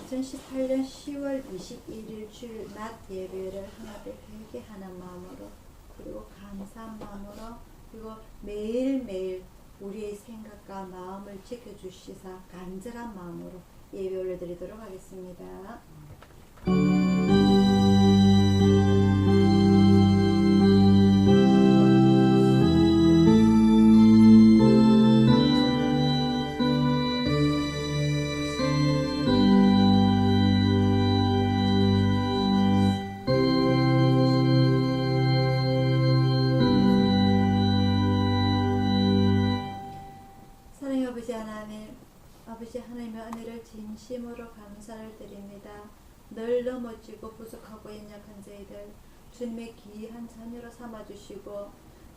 2018년 10월 21일 주일 낮 예배를 하나님 회개하는 마음으로, 그리고 감사한 마음으로, 그리고 매일매일 우리의 생각과 마음을 지켜주시사 간절한 마음으로 예배 올려드리도록 하겠습니다. 아버지 하나님의 은혜를 진심으로 감사를 드립니다. 늘 넘어지고 부족하고 연약한 저희들 주님의 귀한 자녀로 삼아주시고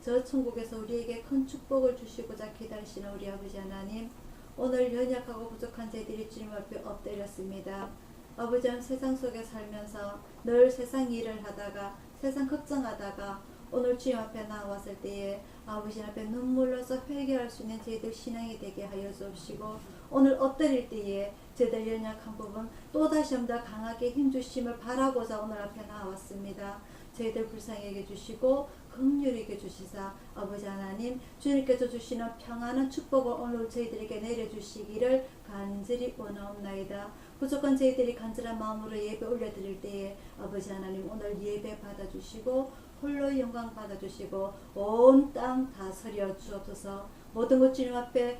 저 천국에서 우리에게 큰 축복을 주시고자 기다리시는 우리 아버지 하나님, 오늘 연약하고 부족한 저희들이 주님 앞에 엎드렸습니다. 아버지는 세상 속에 살면서 늘 세상 일을 하다가 세상 걱정하다가 오늘 주님 앞에 나왔을 때에 아버지 앞에 눈물로서 회개할 수 있는 저희들 신앙이 되게 하여 주옵시고, 오늘 엎드릴 때에 저희들 연약한 부분 또다시 더 강하게 힘주심을 바라고자 오늘 앞에 나왔습니다. 저희들 불쌍히 여겨주시고 긍휼히 여겨주시사 아버지 하나님, 주님께서 주시는 평안한 축복을 오늘 저희들에게 내려주시기를 간절히 원하옵나이다. 부족한 저희들이 간절한 마음으로 예배 올려드릴 때에 아버지 하나님, 오늘 예배 받아주시고 홀로 영광 받아주시고 온 땅 다스려 주옵소서. 모든 것 주님 앞에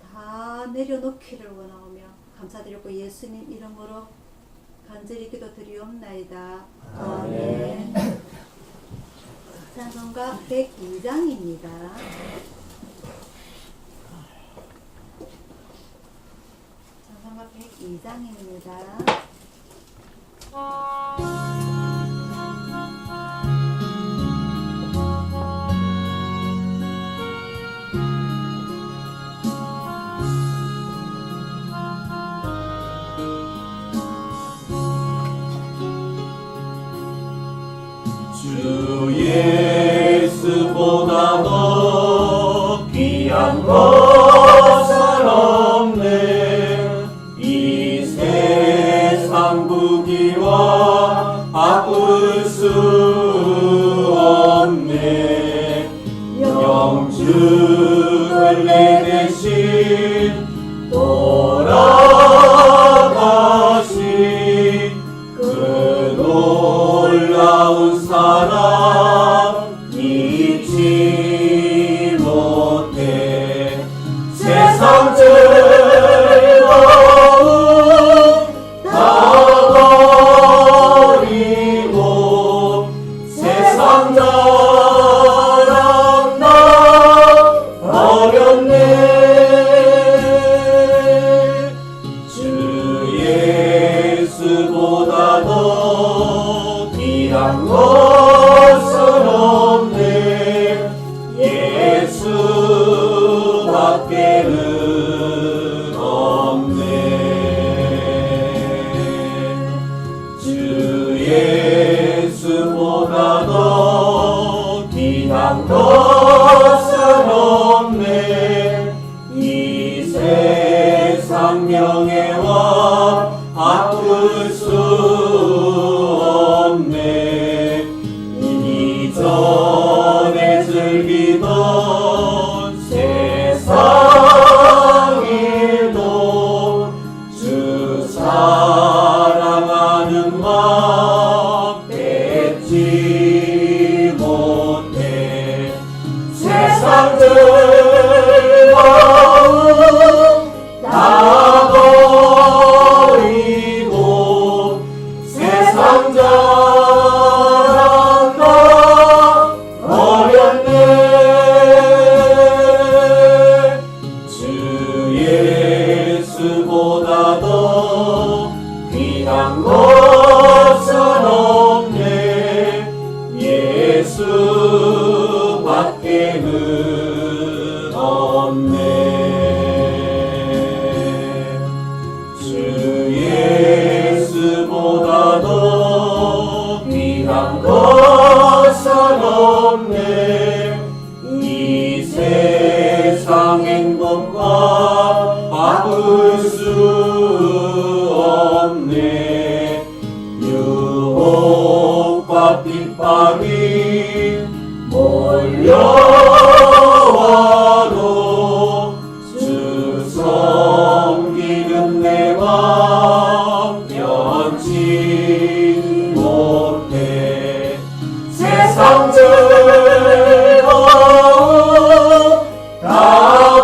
다 내려놓기를 원하오며 감사드리고 예수님 이름으로 간절히 기도드리옵나이다. 아멘. 찬송가 102장입니다. 찬송가 102장입니다. 주 예수보다 더 귀한 것은 없네. 이 세상 부귀와 바꿀 수 없네. 영주를 내 대신 돌아가신 그 놀라운 사랑 잊지 못해. 세상 즐거움 다 버리고 세상 자랑 나 버렸네. 주 예수보다 더 귀한 것은 없네. 예수밖에는 없네. 주 예수보다 더 귀한 것은 없네. 이 세상 명예와 바꿀 수 없네. 이전에 즐기던 세상 일도 주 사랑하는 마음 뺏지 못해. 세상 즐거움 다 버리고 잡을 수 없네. 유혹과 핍박이 몰려와도 주 섬기는 내 맘 변치 못해. 세상 즐거움 다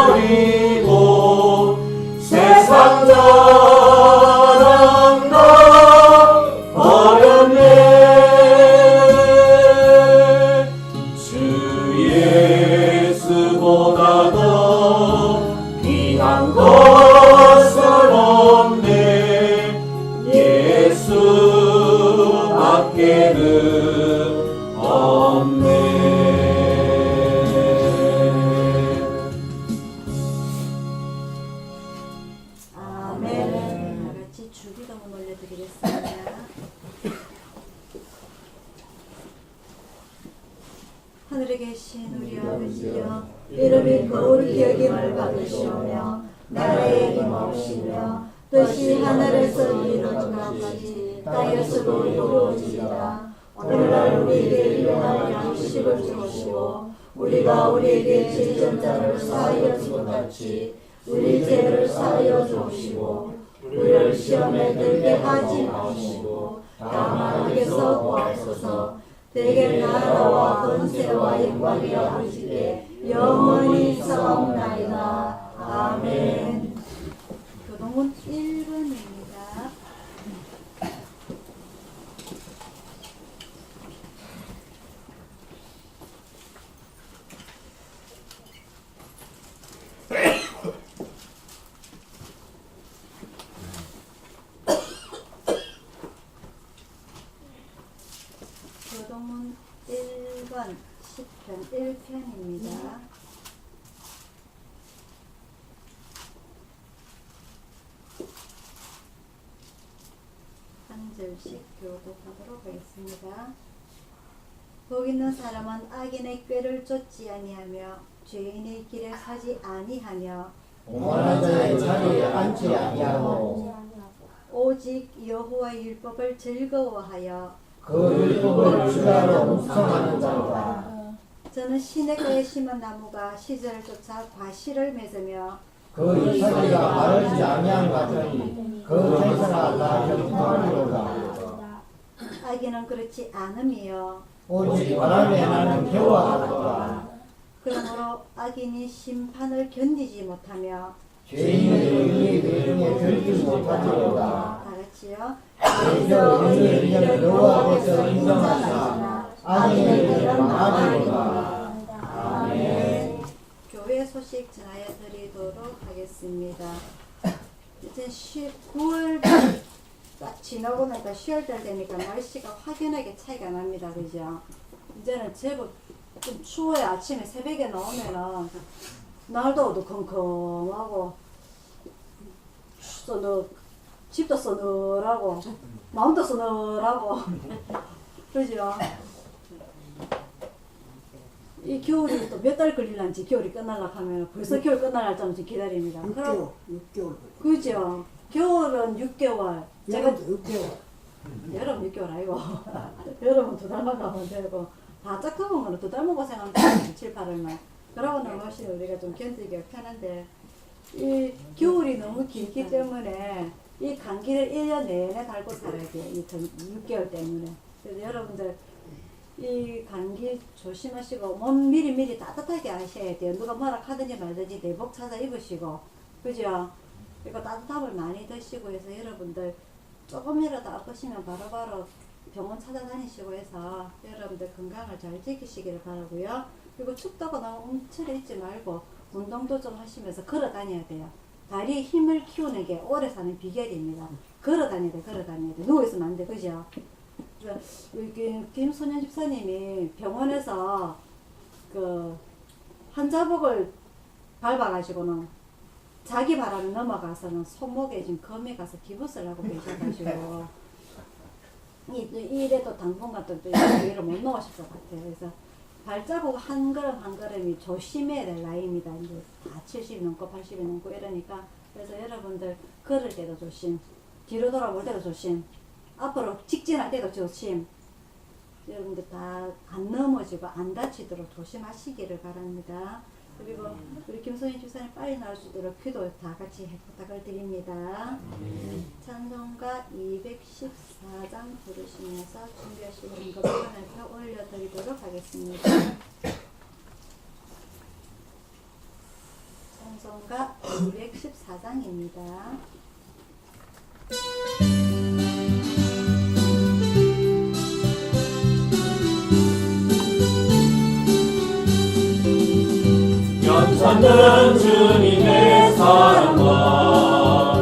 버리고 세상 자랑 다 버렸네. 주 예수보다 더 귀한 것은 없네. 예수밖에는 없네. 아멘. 다 같이 주기도문 올려드리겠습니다. 하늘에 계신 우리 아버지여, 이름이 거룩히 여김을 받으시오며 나라의 힘없이며 뜻이 하늘에서 이루어진 것 같이 땅에서도 이루어지리라. 오늘날 우리에게 일용할 양식을 주시고 우리가 우리에게 죄진 자를 사하여 준 것 같이 우리 죄를 사하여 주시고 우리를 시험에 들게 하지 마시고 다만 악에서 구하소서. 대개 나라와 권세와 영광이 아버지께 영원히 사옵나이다. 아멘. 교동문 1번입니다. 교동문 1번 10편 1편입니다. 한 절씩 교독하도록 하겠습니다. 복 있는 사람은 악인의 꾀를 쫓지 아니하며 죄인의 길에 서지 아니하며 오만한 자의 자리에 앉지 아니하고 오직 여호와의 율법을 즐거워하여 그 율법을 주야로 묵상하는 자다. 저는 시냇가에 심은 나무가 시절을 쫓아 과실을 맺으며 그 이삭이가 마르지 아니한 같으니 그 태사가 다 경통하리로다. 악인은 그렇지 않음이요 오직 바람에 나는 겨와 같도다. 그러므로 악인이 심판을 견디지 못하며 죄인의 의의 외중에 견디지 못하리로다. 다 같이요. 그래서 의의 의를 여호와께서 인정하시나 악인의 길은 망하리로다. 아멘. 교회 소식 전하여 드리도록 하겠습니다. 이제 9월 딱 지나고 나니까 10월달 되니까 날씨가 확연하게 차이가 납니다. 그죠? 이제는 제법 좀 추워요. 아침에 새벽에 나오면은 날도 어두컴컴하고 집도 서늘하고 마음도 서늘하고 그죠? 이 겨울이 또 몇 달 걸릴란지 겨울이 끝날라 하면 벌써 겨울 끝날 날짜부터 기다립니다. 6개월. 그죠? 겨울은 6개월. 제가 6개월. 여름 6개월 아니고 여름은 2달만 가면 되고 바짝 더운 거는 2달만 고생하면 7, 8월만. 그러고 나머지 우리가 좀 견디기가 편한데 이 겨울이 너무 길기 때문에 이 감기를 1년 내내 달고 살아야 돼요. 이 6개월 때문에. 그래서 여러분들 이 감기 조심하시고 몸 미리미리 따뜻하게 하셔야 돼요. 누가 뭐라 하든지 말든지 내복 찾아 입으시고 그죠? 그리고 따뜻함을 많이 드시고 해서 여러분들 조금이라도 아프시면 바로바로 병원 찾아다니시고 해서 여러분들 건강을 잘 지키시기를 바라고요. 그리고 춥다고 너무 움츠려 있지 말고 운동도 좀 하시면서 걸어 다녀야 돼요. 다리에 힘을 키우는 게 오래 사는 비결입니다. 걸어 다녀야 돼, 걸어 다녀야 돼. 누워있으면 안 돼, 그죠? 여기 김소년 집사님이 병원에서 그 환자복을 밟아가지고는 자기 바람에 넘어가서는 손목에 지금 검이 가서 기부스를 하고 계셔가지고 이래도 당분간 또 일을 못 놓으실 것 같아요. 그래서 발자국 한 걸음 한 걸음이 조심해야 될 나이입니다. 이제 다 70 넘고 80이 넘고 이러니까. 그래서 여러분들 걸을 때도 조심, 뒤로 돌아볼 때도 조심, 앞으로 직진할 때도 조심. 여러분들 다 안 넘어지고 안 다치도록 조심하시기를 바랍니다. 그리고 우리 김선희 집사님 빨리 나올 수 있도록 기도 다 같이 부탁을 드립니다. 찬송가 214장 부르시면서 준비하시는 것을 올려드리도록 하겠습니다. 찬송가 214장입니다. 연찮는 주님의 사랑과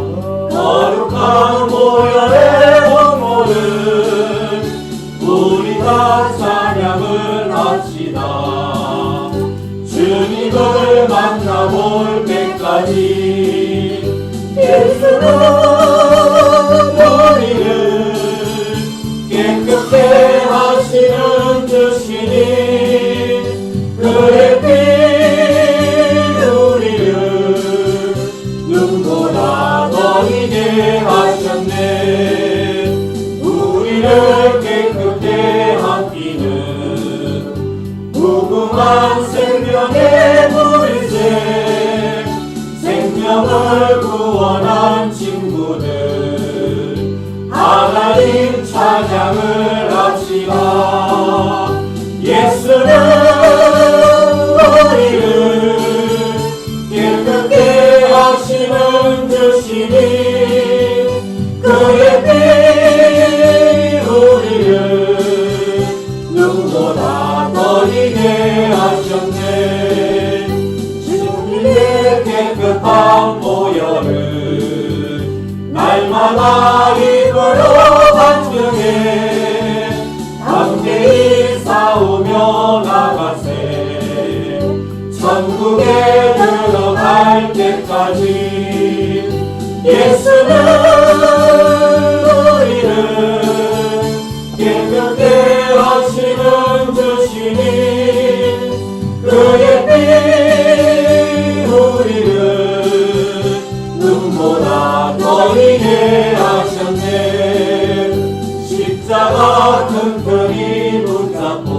거룩한 보혈의 공로를 우리 다 찬양을 합시다. 주님을 만나볼 때까지 예수는 우리를 깨끗게 하시는 주시니 그의 피 눈보다 너희게 하셨네. 우리를 깨끗게 함기는 무궁한 생명의 물새, 생명을 구원한 친구들 하나님 찬양을 합시다. 예수는 우리를 깨끗게 하시는 주시니 그의 피 우리를 눈보다 너희게 하셨네. 주님의 깨끗한 보혈을 날마다 입으로 반증해 담대히 싸우며 나가세. 천국에 들어갈 때까지 예수는 우리를 깨끗게 하시는 주시니 그의 피 우리를 눈보다 너희게 하셨네. 십자가 튼튼히 붙잡고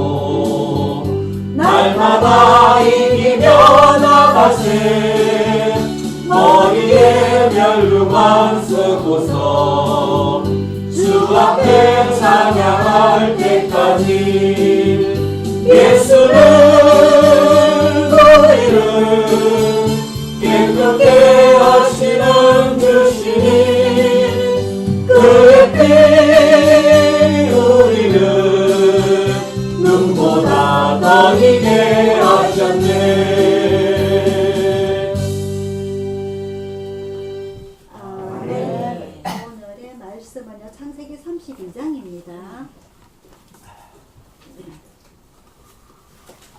날마다 이기며 나가세. 머리에 멸루관 쓰고서 주 앞에 찬양할 때까지 예수는 우리를 깨끗게 하시는 주시니 그의 피 우리를 눈보다 너희게 하셨네. 오늘의 말씀은요 창세기 32장입니다.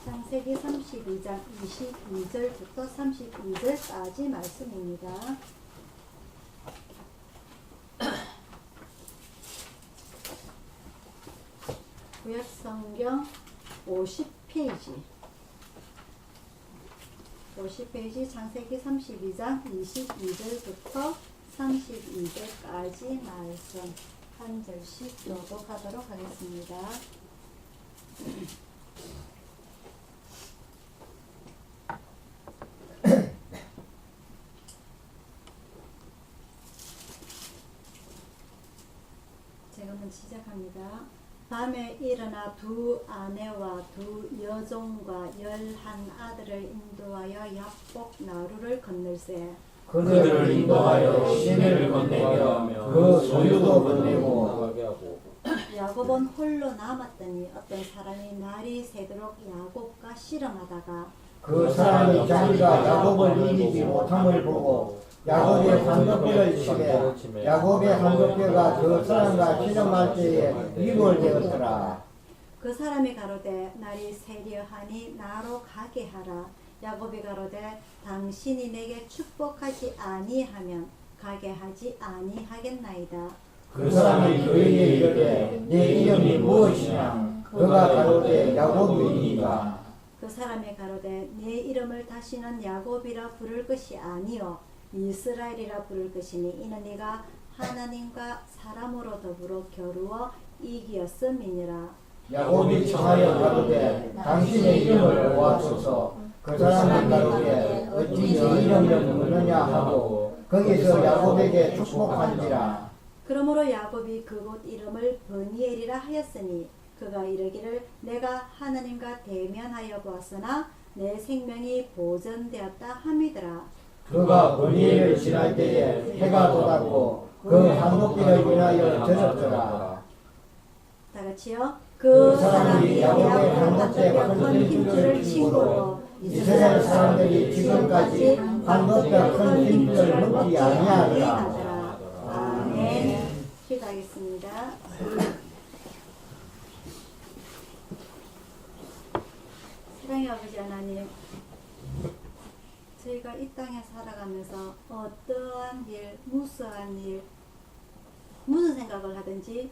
창세기 32장 22절부터 32절까지 말씀입니다. 구약성경 50페이지 창세기 32장 22절부터 32절까지 말씀 한 절씩 교독하도록 하겠습니다. 제가 먼저 시작합니다. 밤에 일어나 두 아내와 두 여종과 11 아들을 인도하여 야복 나루를 건널세. 그들을 인도하여 시내를 건너게 하며 그 소유도 건네고 야곱은 홀로 남았더니 어떤 사람이 날이 새도록 야곱과 씨름하다가 그 사람이 자기가 야곱을 이기지 못함을 보고 야곱의 한덕뼈를 치매 야곱의 한덕뼈가 그 사람과 씨름할 때에 이골되었더라. 그 사람이 가로되 날이 새려하니 나로 가게 하라. 야곱이 가로되 당신이 내게 축복하지 아니하면 가게 하지 아니하겠나이다. 그 사람이 그에게 이르되 내 이름이 무엇이냐? 그가 가로되 야곱이니라. 사람이 가로되 네 이름을 다시는 야곱이라 부를 것이 아니요 이스라엘이라 부를 것이니 이는 네가 하나님과 사람으로 더불어 겨루어 이기었음이니라. 야곱이 청하여 가로되 당신의 이름을 모아소서. 그 사람이 가로되 어찌 네 이름을 묻느냐 하고 거기서 야곱에게 축복한지라. 그러므로 야곱이 그곳 이름을 버니엘이라 하였으니 그가 이르기를 내가 하나님과 대면하여 보았으나 내 생명이 보존되었다 함이더라. 그가 버니엘을 지날 때에 해가 돋았고 그 한복기를 인하여 젖었더라. 다 같이요. 그 사람이 야곱의 한복에 큰 힘줄을 친구로 이스라엘 사람들이 지금까지 한복에 큰 힘줄을 먹지 아니하더라. 아멘. 기도하겠습니다. 사랑의 아버지 하나님, 저희가 이 땅에 살아가면서 어떠한 일, 무수한 일, 무슨 생각을 하든지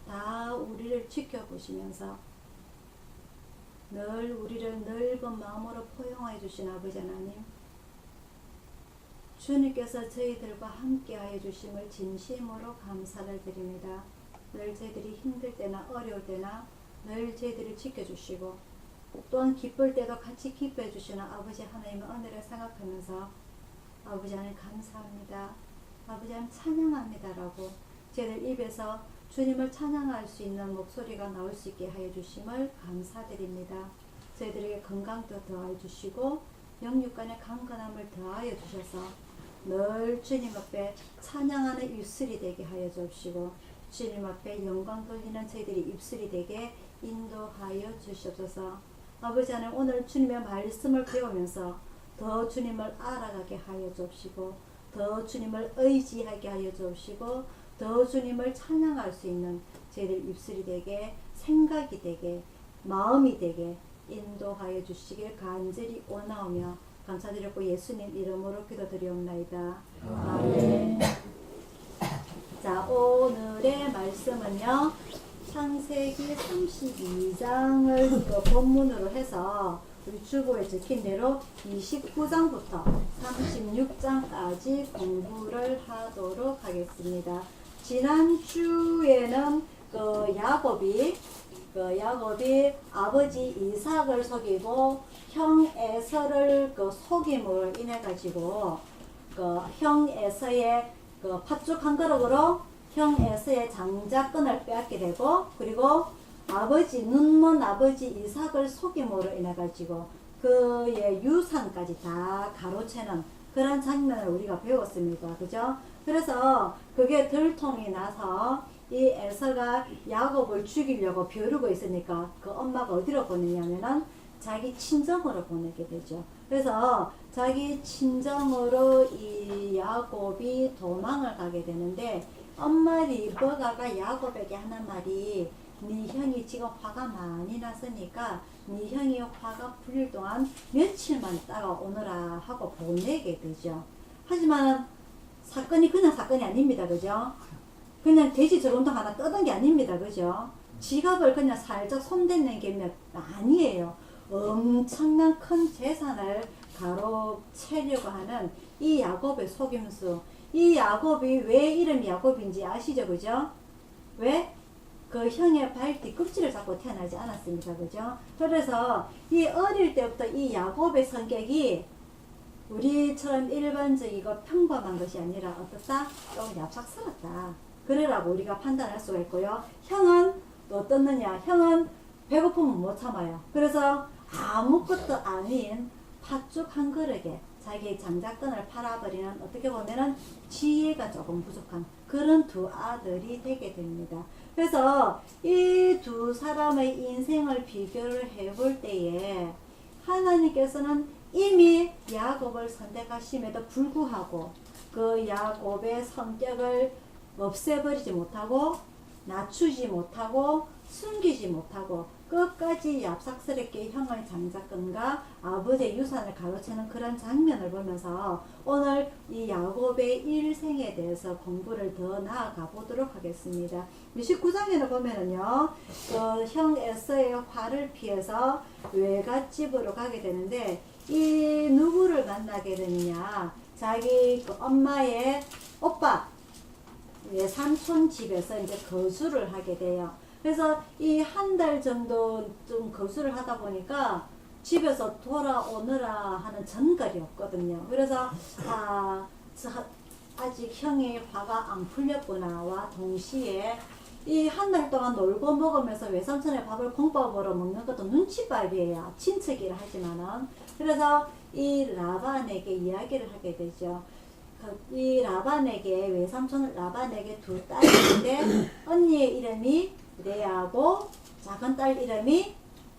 다 우리를 지켜보시면서 늘 우리를 넓은 마음으로 포용하여 주신 아버지 하나님, 주님께서 저희들과 함께하여 주심을 진심으로 감사를 드립니다. 늘 저희들이 힘들 때나 어려울 때나 늘 저희들을 지켜주시고 또한 기쁠 때도 같이 기뻐해 주시는 아버지 하나님의 은혜를 생각하면서 아버지 하나님 감사합니다. 아버지 하나님 찬양합니다라고 저희들 입에서 주님을 찬양할 수 있는 목소리가 나올 수 있게 하여 주심을 감사드립니다. 저희들에게 건강도 더하여 주시고 영육간의 강건함을 더하여 주셔서 늘 주님 앞에 찬양하는 입술이 되게 하여 주시고 주님 앞에 영광 돌리는 저희들이 입술이 되게 인도하여 주시옵소서. 아버지 하나님, 오늘 주님의 말씀을 배우면서 더 주님을 알아가게 하여 주옵시고 더 주님을 의지하게 하여 주옵시고 더 주님을 찬양할 수 있는 저희들 입술이 되게, 생각이 되게, 마음이 되게 인도하여 주시길 간절히 원하오며 감사드렸고 예수님 이름으로 기도드리옵나이다. 아멘. 자, 오늘의 말씀은요, 창세기 32장을 본문으로 해서 우리 주보에 적힌 대로 29장부터 36장까지 공부를 하도록 하겠습니다. 지난주에는 야곱이 아버지 이삭을 속이고 형 에서를 속임으로 인해 가지고 형 에서의 팥죽 한 그릇으로 형 에서의 장자권을 빼앗게 되고, 그리고 눈먼 아버지 이삭을 속임으로 인해 가지고 그의 유산까지 다 가로채는 그런 장면을 우리가 배웠습니다. 그죠? 그래서 그게 들통이 나서 이 에서가 야곱을 죽이려고 벼르고 있으니까 그 엄마가 어디로 보내냐면은 자기 친정으로 보내게 되죠. 그래서 자기 친정으로 이 야곱이 도망을 가게 되는데, 엄마 리버가가 야곱에게 하는 말이 네 형이 지금 화가 많이 났으니까 네 형이 화가 풀릴 동안 며칠만 있다가 오너라 하고 보내게 되죠. 하지만 사건이 그냥 사건이 아닙니다. 그죠? 그냥 돼지 저금통 하나 뜯은 게 아닙니다. 그죠? 지갑을 그냥 살짝 손대는 게 아니에요. 엄청난 큰 재산을 가로채려고 하는 이 야곱의 속임수. 이 야곱이 왜 이름이 야곱인지 아시죠? 그죠? 왜? 그 형의 발 뒤꿈치를 잡고 태어나지 않았습니까? 그죠? 그래서 이 어릴 때부터 이 야곱의 성격이 우리처럼 일반적이고 평범한 것이 아니라 어떻다? 좀 얍삭스럽다. 그래라고 우리가 판단할 수가 있고요. 형은 또 어떻느냐? 형은 배고프면 못 참아요. 그래서 아무것도 아닌 팥죽 한 그릇에 자기 장자권을 팔아버리는, 어떻게 보면은 지혜가 조금 부족한 그런 두 아들이 되게 됩니다. 그래서 이 두 사람의 인생을 비교를 해볼 때에 하나님께서는 이미 야곱을 선택하심에도 불구하고 그 야곱의 성격을 없애버리지 못하고 낮추지 못하고 숨기지 못하고 끝까지 얍삭스럽게 형의 장자권과 아버지의 유산을 가로채는 그런 장면을 보면서 오늘 이 야곱 야곱의 일생에 대해서 공부를 더 나아가 보도록 하겠습니다. 29장에는 보면은요, 형 에서의 화를 피해서 외갓집으로 가게 되는데, 이 누구를 만나게 되느냐, 자기 그 엄마의 오빠, 외삼촌 집에서 이제 거주를 하게 돼요. 그래서 이 한 달 정도 좀 거주를 하다 보니까 집에서 돌아오느라 하는 전갈이 없거든요. 그래서 아직 형의 화가 안 풀렸구나와 동시에 이 한 달 동안 놀고 먹으면서 외삼촌의 밥을 공밥으로 먹는 것도 눈치밥이에요. 친척이라 하지만은. 그래서 이 라반에게 이야기를 하게 되죠. 이 라반에게, 외삼촌 라반에게 두 딸이 있는데 언니의 이름이 레아고 작은 딸 이름이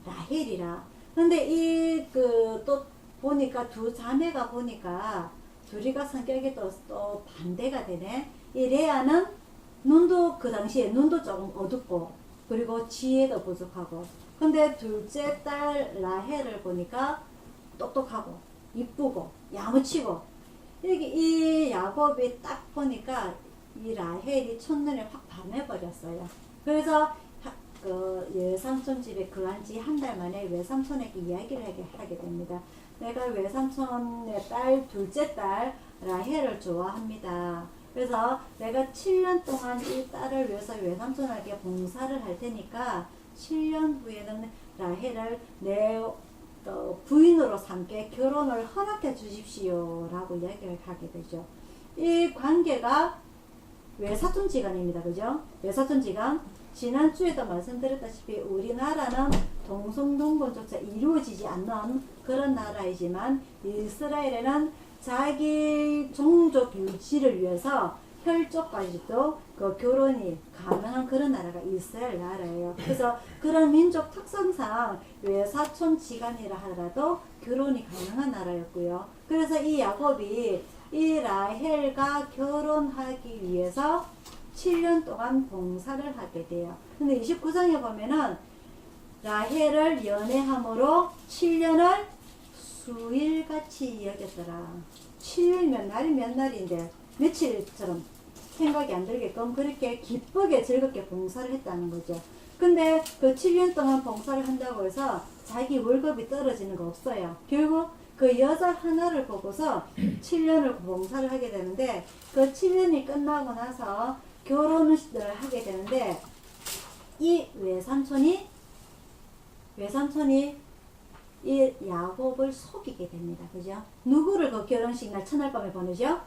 라헬이라. 근데 또 보니까 두 자매가 보니까 둘이가 성격이 또 반대가 되네. 이 레아는 눈도 그 당시에 눈도 조금 어둡고 그리고 지혜도 부족하고, 근데 둘째 딸 라헬을 보니까 똑똑하고 이쁘고 야무치고, 이 야곱이 딱 보니까 이 라헬이 첫눈에 확 반해버렸어요. 그래서 그 외삼촌 집에 거한 지 한 달 만에 외삼촌에게 이야기를 하게 됩니다. 내가 외삼촌의 둘째 딸 라헬을 좋아합니다. 그래서 내가 7년 동안 이 딸을 위해서 외삼촌에게 봉사를 할 테니까 7년 후에는 라헬을 내 부인으로 삼게 결혼을 허락해 주십시오 라고 이야기를 하게 되죠. 이 관계가 외사촌지간입니다. 그죠? 외사촌지간. 지난주에도 말씀드렸다시피 우리나라는 동성동본조차 이루어지지 않는 그런 나라이지만, 이스라엘에는 자기 종족 유지를 위해서 혈족까지도 그 결혼이 가능한 그런 나라가 이스라엘 나라예요. 그래서 그런 민족 특성상 외사촌 지간이라 하더라도 결혼이 가능한 나라였고요. 그래서 이 야곱이 이 라헬과 결혼하기 위해서 7년 동안 봉사를 하게 돼요. 근데 29장에 보면은 라헬을 연애함으로 7년을 수일같이 여겼더라. 7년 날이 몇 날인데 며칠처럼 생각이 안 들게끔 그렇게 기쁘게 즐겁게 봉사를 했다는 거죠. 근데 그 7년 동안 봉사를 한다고 해서 자기 월급이 떨어지는 거 없어요. 결국 그 여자 하나를 보고서 7년을 봉사를 하게 되는데, 그 7년이 끝나고 나서 결혼을 하게 되는데, 이 외삼촌이 이 야곱을 속이게 됩니다. 그죠? 누구를 그 결혼식 날 첫날 밤에 보내죠?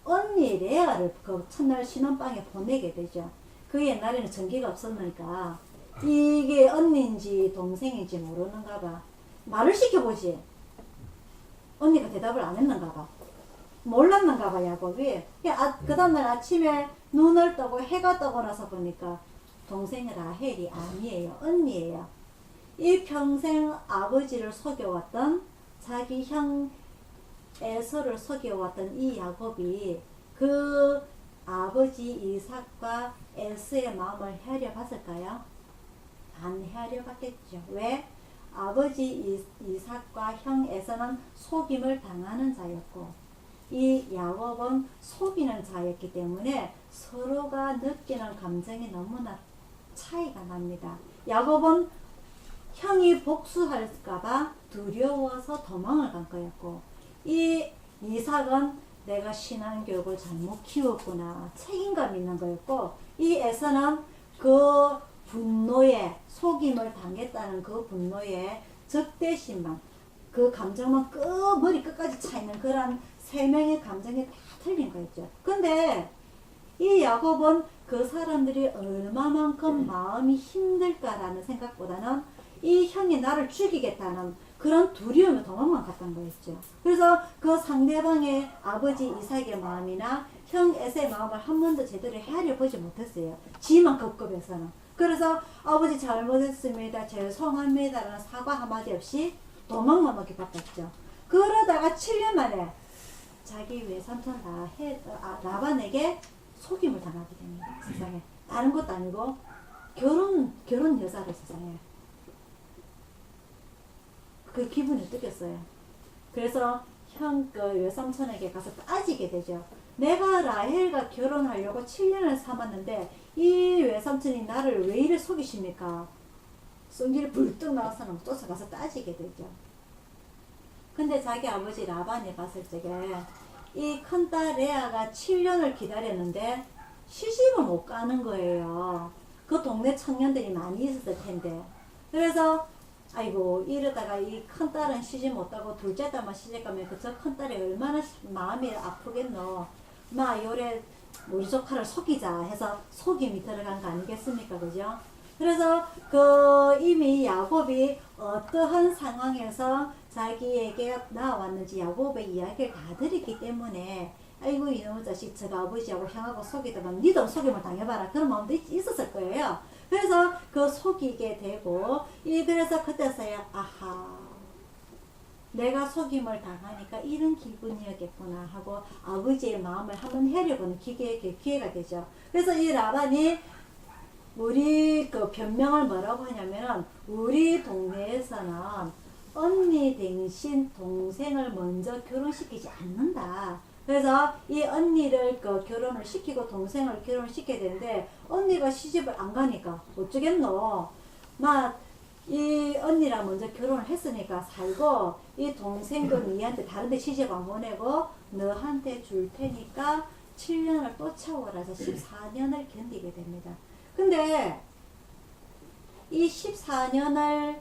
언니 레아를 그 첫날 신혼방에 보내게 되죠. 그 옛날에는 전기가 없었으니까 이게 언니인지 동생인지 모르는가 봐. 말을 시켜보지. 언니가 대답을 안 했는가 봐. 몰랐는가 봐, 야곱이. 그 다음날 아침에 눈을 뜨고 해가 뜨고 나서 보니까 동생 라헬이 아니에요. 언니예요. 이 평생 아버지를 속여왔던, 자기 형 에서를 속여왔던 이 야곱이 그 아버지 이삭과 에서의 마음을 헤아려 봤을까요? 안 헤아려 봤겠죠. 왜? 아버지 이삭과 형 에서는 속임을 당하는 자였고, 이 야곱은 속이는 자였기 때문에 서로가 느끼는 감정이 너무나 차이가 납니다. 야곱은 형이 복수할까봐 두려워서 도망을 간 거였고, 이 이삭은 내가 신앙교육을 잘못 키웠구나 책임감 있는 거였고, 이 에서는 그 분노에, 속임을 당했다는 그 분노에 적대심만, 그 감정만 머리 끝까지 차 있는 그런 세 명의 감정이 다 틀린 거였죠. 근데 이 야곱은 그 사람들이 얼마만큼 마음이 힘들까라는 생각보다는 이 형이 나를 죽이겠다는 그런 두려움에 도망만 갔던 거였죠. 그래서 그 상대방의 아버지 이삭의 마음이나 형 에서의 마음을 한 번도 제대로 헤아려 보지 못했어요. 지만 급급해서는. 그래서 아버지 잘못했습니다, 죄송합니다라는 사과 한마디 없이 도망만 하게 바꿨죠. 그러다가 7년 만에 자기 외삼촌 라반에게 속임을 당하게 됩니다. 세상에. 다른 것도 아니고 결혼 여자를 세상에. 그 기분이 어떻겠어요? 그래서 그 외삼촌에게 가서 따지게 되죠. 내가 라헬과 결혼하려고 7년을 삼았는데 이 외삼촌이 나를 왜 이래 속이십니까? 성질이 불뚝 나와서는 쫓아가서 따지게 되죠. 근데 자기 아버지 라반이 봤을 적에 이 큰딸 레아가 7년을 기다렸는데 시집을 못 가는 거예요. 그 동네 청년들이 많이 있었을 텐데. 그래서 아이고 이러다가 이 큰딸은 시집 못 가고 둘째 딸만 시집 가면 저 큰딸이 얼마나 마음이 아프겠노. 마 요래 우리 조카를 속이자 해서 속임이 들어간 거 아니겠습니까? 그죠? 그래서 그 이미 야곱이 어떠한 상황에서 자기에게 나왔는지 야곱의 이야기를 다 들었기 때문에 아이고 이놈의 자식 저가 아버지하고 형하고 속이다만 니도 속임을 당해봐라 그런 마음도 있었을 거예요. 그래서 그 속이게 되고 그래서 그때서야 아하 내가 속임을 당하니까 이런 기분이었겠구나 하고 아버지의 마음을 한번 헤려보는 기회가 되죠. 그래서 이 라반이 우리 그 변명을 뭐라고 하냐면 우리 동네에서는 언니 대신 동생을 먼저 결혼시키지 않는다. 그래서 이 언니를 그 결혼을 시키고 동생을 결혼을 시켜야 되는데 언니가 시집을 안 가니까 어쩌겠노. 이 언니랑 먼저 결혼을 했으니까 살고 이 동생도 니한테 다른데 시집 안 보내고 너한테 줄 테니까 7년을 또 채워라 해서 14년을 견디게 됩니다. 근데 이 14년을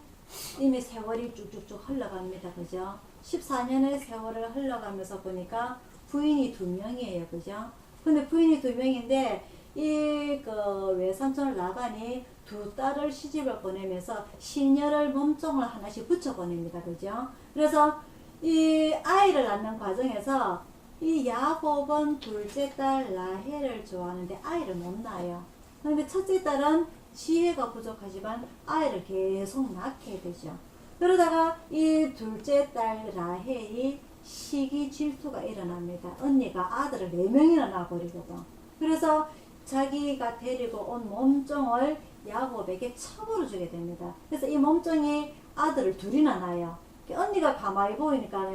이미 세월이 쭉쭉쭉 흘러갑니다. 그죠? 14년의 세월을 흘러가면서 보니까 부인이 2명이에요. 그죠? 근데 부인이 2명인데 이 그 외삼촌 라반이 2딸을 시집을 보내면서 시녀를 몸종을 하나씩 붙여 보냅니다. 그죠? 그래서 이 아이를 낳는 과정에서 이 야곱은 둘째 딸 라헬을 좋아하는데 아이를 못 낳아요. 그런데 첫째 딸은 지혜가 부족하지만 아이를 계속 낳게 되죠. 그러다가 이 둘째 딸 라헬이 시기 질투가 일어납니다. 언니가 아들을 4명이나 낳아버리거든. 그래서 자기가 데리고 온 몸종을 야곱에게 첩으로 주게 됩니다. 그래서 이 몸종이 아들을 2이나 낳아요. 언니가 가만히 보이니까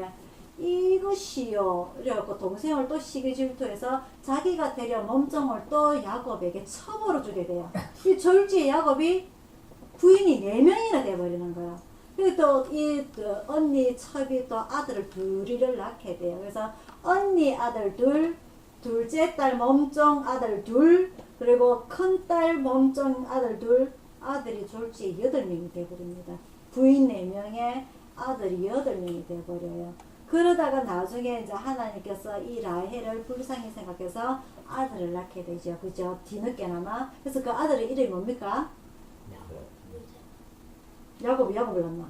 이것이요. 그래갖고 동생을 또 시기 질투해서 자기가 데려 몸종을 또 야곱에게 첩으로 주게 돼요. 이 졸지에 야곱이 부인이 4명이나 돼버리는 거야. 그리고 또 이 언니 첩이 또 아들을 2을 낳게 돼요. 그래서 언니 아들 2, 둘째 딸 몸종 아들 2, 그리고 큰딸 몸종 아들 2, 아들이 졸지에 8명이 돼버립니다. 부인 4명에 아들이 8명이 돼버려요. 그러다가 나중에 이제 하나님께서 이 라헬을 불쌍히 생각해서 아들을 낳게 되죠. 그죠? 뒤늦게나마. 그래서 그 아들의 이름이 뭡니까? 야곱을 낳나?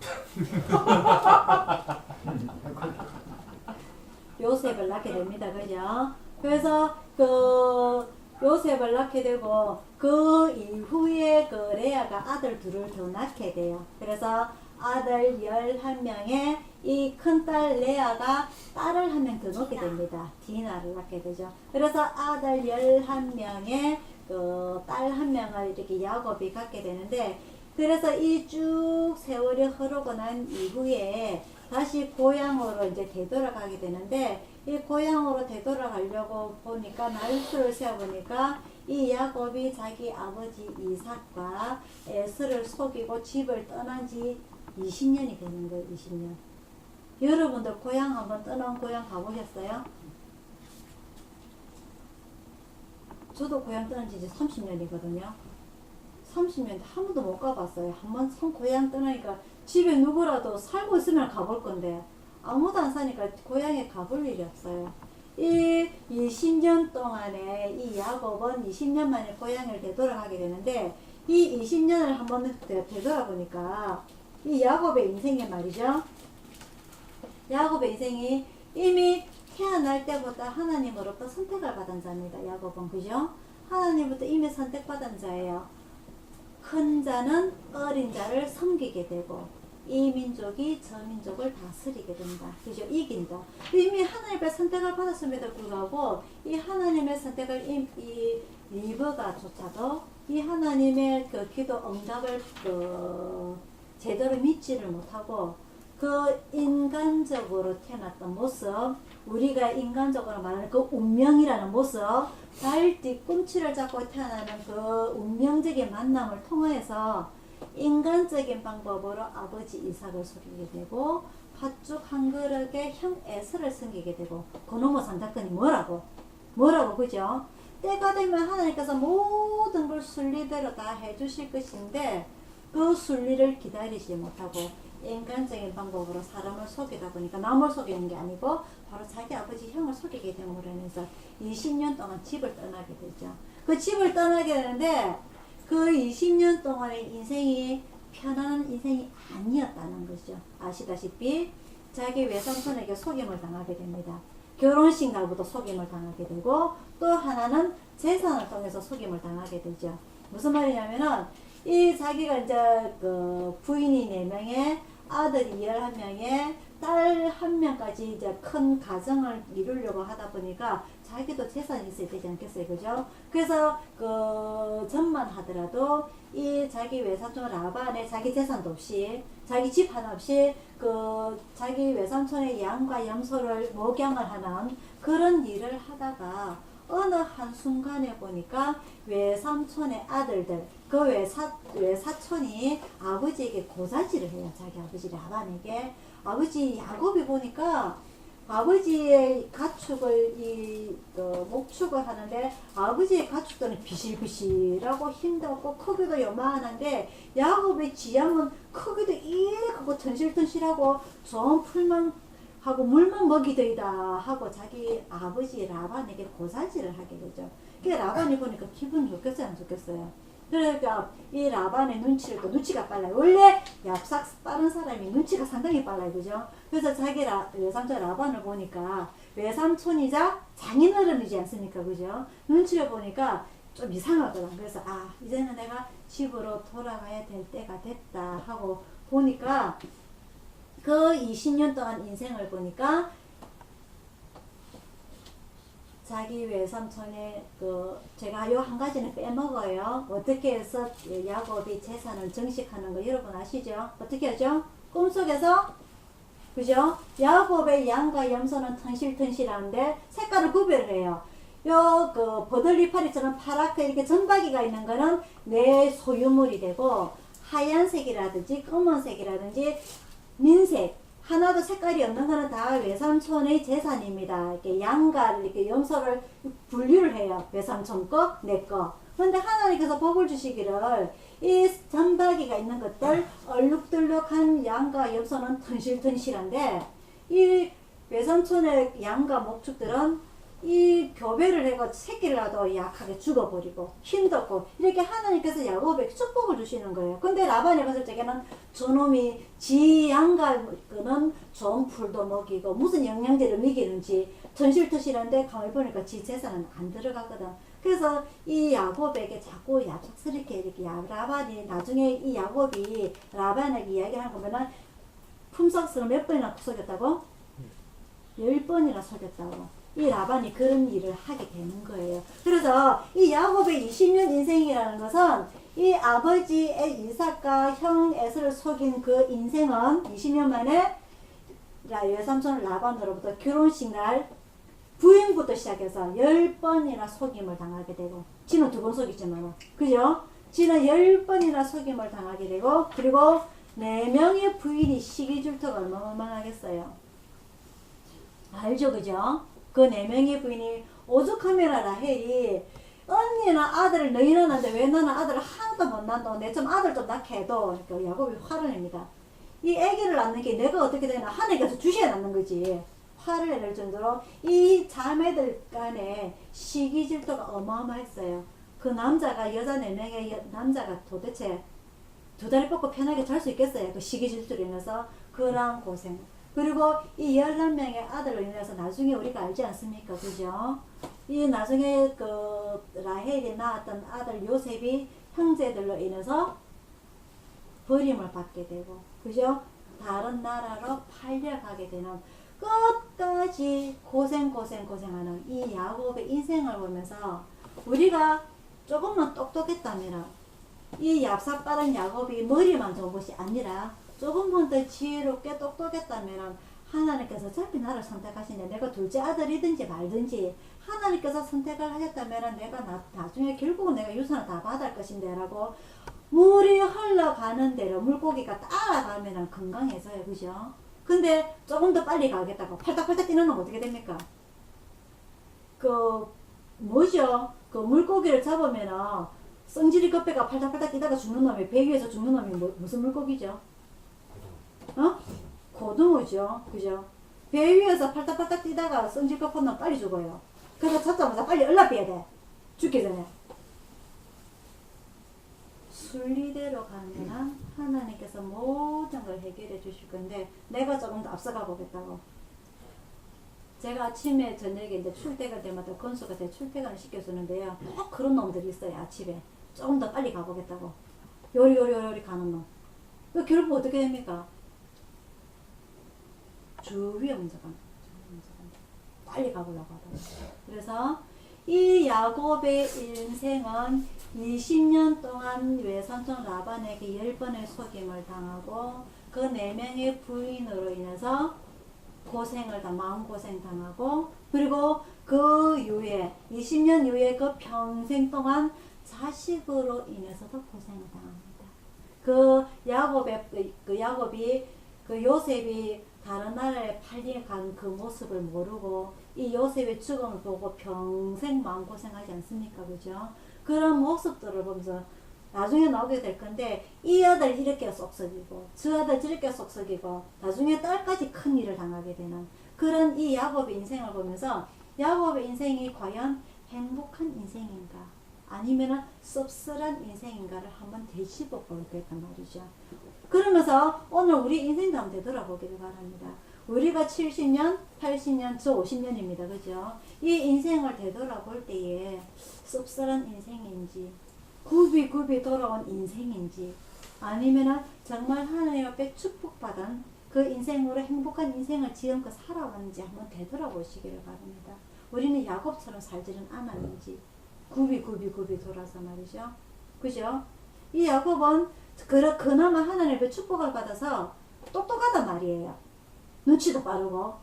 요셉을 낳게 됩니다. 그죠? 그래서 그 요셉을 낳게 되고 그 이후에 그 레아가 아들 2을 더 낳게 돼요. 그래서 아들 11명에 이 큰딸 레아가 딸을 1명 더 낳게 됩니다. 디나를 낳게 되죠. 그래서 아들 11명에 그 딸 1명을 이렇게 야곱이 갖게 되는데 그래서 이 쭉 세월이 흐르고 난 이후에 다시 고향으로 이제 되돌아가게 되는데 이 고향으로 되돌아가려고 보니까 날수를 세어보니까 이 야곱이 자기 아버지 이삭과 에서를 속이고 집을 떠난 지 20년이 되는 거예요. 20년. 여러분들 고향 한번 떠난 고향 가보셨어요? 저도 고향 떠난 지 이제 30년이거든요. 30년 한 번도 못 가봤어요. 한번 고향 떠나니까 집에 누구라도 살고 있으면 가볼 건데 아무도 안 사니까 고향에 가볼 일이 없어요. 이 20년 동안에 이 야곱은 20년 만에 고향을 되돌아가게 되는데 이 20년을 한번 되돌아보니까 이 야곱의 인생에 말이죠. 야곱의 인생이 이미 태어날 때부터 하나님으로부터 선택을 받은 자입니다. 야곱은 그죠? 하나님부터 이미 선택받은 자예요. 큰 자는 어린 자를 섬기게 되고 이 민족이 저 민족을 다스리게 된다. 그죠? 이긴다. 이미 하나님의 선택을 받았음에도 불구하고 이 하나님의 선택을 이 리브가조차도 이 하나님의 그 기도 응답을 제대로 믿지를 못하고 그 인간적으로 태어났던 모습, 우리가 인간적으로 말하는 그 운명이라는 모습, 발 뒤꿈치를 잡고 태어나는 그 운명적인 만남을 통해서 인간적인 방법으로 아버지 이삭을 속이게 되고 팥죽 한 그릇에 형 에서를 섬기게 되고 그놈의 산사건이 뭐라고 그죠? 때가 되면 하나님께서 모든 걸 순리대로 다 해주실 것인데 그 순리를 기다리지 못하고 인간적인 방법으로 사람을 속이다 보니까 남을 속이는 게 아니고 바로 자기 아버지 형을 속이게 됨으로 인해서 20년 동안 집을 떠나게 되죠. 그 집을 떠나게 되는데 그 20년 동안의 인생이 편안한 인생이 아니었다는 것이죠. 아시다시피 자기 외삼촌에게 속임을 당하게 됩니다. 결혼식 날부터 속임을 당하게 되고 또 하나는 재산을 통해서 속임을 당하게 되죠. 무슨 말이냐면은 이 자기가 이제 그 부인이 4명에 아들이 11명에 딸 1명까지 이제 큰 가정을 이루려고 하다 보니까 자기도 재산이 있어야 되지 않겠어요, 그죠? 그래서 그 전만 하더라도 이 자기 외삼촌 라반의 자기 재산도 없이 자기 집 하나 없이 그 자기 외삼촌의 양과 염소를 목양을 하는 그런 일을 하다가 어느 한순간에 보니까 외삼촌의 아들들 그 외사촌이 아버지에게 고사질을 해요. 자기 아버지 라반에게. 아버지 야곱이 보니까 아버지의 가축을 목축을 하는데 아버지의 가축들은 비실비실하고 힘들고 크기도 요만한데 야곱의 지향은 크기도 이렇고 튼실튼실하고 좋은 풀만 하고 물만 먹이더이다 하고 자기 아버지 라반에게 고사질을 하게 되죠. 그 라반이 보니까 기분이 좋겠어요, 안 좋겠어요? 그러니까 이 라반의 눈치가 빨라요. 원래 얍삭 빠른 사람이 눈치가 상당히 빨라요, 그죠? 그래서 자기 외삼촌 라반을 보니까 외삼촌이자 장인어른이지 않습니까, 그죠? 눈치를 보니까 좀 이상하거든. 그래서 이제는 내가 집으로 돌아가야 될 때가 됐다 하고 보니까 그 20년 동안 인생을 보니까 자기 외삼촌의 제가 요 한 가지는 빼먹어요. 어떻게 해서 야곱이 재산을 정식하는 거 여러분 아시죠? 어떻게 하죠? 꿈속에서 그죠? 야곱의 양과 염소는 튼실튼실한데 색깔을 구별을 해요. 요 버들리파리처럼 파랗게 이렇게 점박이가 있는 거는 내 소유물이 되고 하얀색이라든지 검은색이라든지 민색 하나도 색깔이 없는 거는 다 외삼촌의 재산입니다. 이렇게 양과 이렇게 염소를 분류를 해요. 외삼촌 거, 내 거. 그런데 하나님께서 복을 주시기를 이 점박이가 있는 것들, 얼룩덜룩한 양과 염소는 튼실튼실한데 이 외삼촌의 양과 목축들은 이 교배를 해가 새끼를 놔도 약하게 죽어버리고 힘도 없고 이렇게 하나님께서 야곱에게 축복을 주시는 거예요. 근데 라반이 봤을 적에는 저놈이 지 양과 그는 좋은 풀도 먹이고 무슨 영양제를 먹이는지 튼실튼실한데 가만히 보니까 지 재산은 안 들어가거든. 그래서 이 야곱에게 자꾸 얍삭스럽게 이렇게 라반이 나중에 이 야곱이 라반에게 이야기하는 거 보면은 품삯으로 몇 번이나 속였다고? 10번이나 속였다고. 이 라반이 그런 일을 하게 되는 거예요. 그래서 이 야곱의 20년 인생이라는 것은 이 아버지의 이삭과 형 에서를 속인 그 인생은 20년 만에 외삼촌 라반으로부터 결혼식 날 부인부터 시작해서 10번이나 속임을 당하게 되고 지는 2번 속이지만 그죠? 지는 10번이나 속임을 당하게 되고 그리고 4명의 부인이 시기 질투가 얼마만하겠어요. 알죠, 그죠? 그 4명의 부인이 오죽하면 라헬이 언니는 아들을 너희는 낳는데 왜 너는 아들을 하나도 못 낳는다. 내 좀 아들 좀 낳게 해도. 그러니까 야곱이 화를 냅니다. 이 아기를 낳는 게 내가 어떻게 되나 하나님께서 주셔야 낳는 거지. 화를 낼 정도로 이 자매들 간에 시기 질투가 어마어마했어요. 그 남자가 여자 4명의 남자가 도대체 2다리 뻗고 편하게 잘 수 있겠어요. 그 시기 질투로 인해서 그런 고생. 그리고 이 11명의 아들로 인해서 나중에 우리가 알지 않습니까? 그죠? 이 나중에 그 라헬이 낳았던 아들 요셉이 형제들로 인해서 버림을 받게 되고, 그죠? 다른 나라로 팔려가게 되는 끝까지 고생하는 이 야곱의 인생을 보면서 우리가 조금만 똑똑했다면 이 얍삽 빠른 야곱이 머리만 좋은 것이 아니라 조금만 더 지혜롭게 똑똑했다면 하나님께서 어차피 나를 선택하시네. 내가 둘째 아들이든지 말든지 하나님께서 선택을 하셨다면 내가 나중에 결국은 내가 유산을 다 받을 것인데 라고 물이 흘러가는 대로 물고기가 따라가면 건강해져요. 그죠? 근데 조금 더 빨리 가겠다고 팔딱팔딱 뛰는 놈 어떻게 됩니까? 뭐죠? 그 물고기를 잡으면은 성질이 급해가 팔딱팔딱 뛰다가 죽는 놈이, 배 위에서 죽는 놈이 무슨 물고기죠? 고등어죠. 그죠? 배 위에서 팔딱팔딱 뛰다가 성질 급한 놈 빨리 죽어요. 그래서 찾자마자 빨리 연락해야 돼. 죽기 전에. 순리대로 가면 하나님께서 모든 걸 해결해 주실 건데 내가 조금 더 앞서가 보겠다고. 제가 아침에 저녁에 이제 출퇴근 때마다 건수가 출퇴근을 시켜주는데요. 꼭 그런 놈들이 있어요. 아침에 조금 더 빨리 가보겠다고 요리 가는 놈. 결국 어떻게 됩니까? 주 위에 먼저 간다. 빨리 가보려고 하더라고요. 그래서 이 야곱의 인생은 20년 동안 외삼촌 라반에게 10번의 속임을 당하고 그 4명의 부인으로 인해서 마음고생 당하고, 그리고 그 이후에 20년 이후에 그 평생 동안 자식으로 인해서도 고생을 당합니다. 야곱이 요셉이 다른 나라에 팔려간 그 모습을 모르고 이 요셉의 죽음을 보고 평생 마음고생하지 않습니까? 그죠? 그런 모습들을 보면서 나중에 나오게 될 건데 이 아들 이렇게 쏙썩이고 저 아들 저렇게 쏙썩이고 나중에 딸까지 큰 일을 당하게 되는 그런 이 야곱의 인생을 보면서 야곱의 인생이 과연 행복한 인생인가 아니면 씁쓸한 인생인가를 한번 되짚어 보겠단 말이죠. 그러면서 오늘 우리 인생도 한번 되돌아보기를 바랍니다. 우리가 70년, 80년, 저 50년입니다. 그죠? 이 인생을 되돌아볼 때에 씁쓸한 인생인지 굽이 돌아온 인생인지 아니면 정말 하나님 앞에 축복받은 그 인생으로 행복한 인생을 지금껏 살아왔는지 한번 되돌아보시기를 바랍니다. 우리는 야곱처럼 살지는 않았는지 굽이 돌아서 말이죠. 그죠? 이 야곱은 그나마 하나님의 축복을 받아서 똑똑하단 말이에요. 눈치도 빠르고.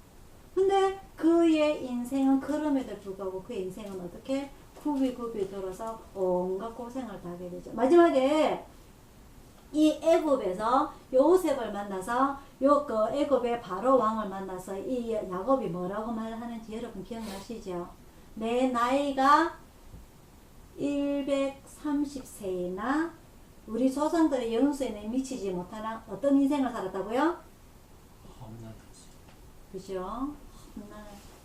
근데 그의 인생은 그럼에도 불구하고 그의 인생은 어떻게 굽이 돌아서 온갖 고생을 다 하게 되죠. 마지막에 이 애굽에서 요셉을 만나서 애굽의 바로 왕을 만나서 이 야곱이 뭐라고 말하는지 여러분 기억나시죠? 내 나이가 130세이나 우리 조상들의 연수에는 미치지 못하는 어떤 인생을 살았다고요? 그죠?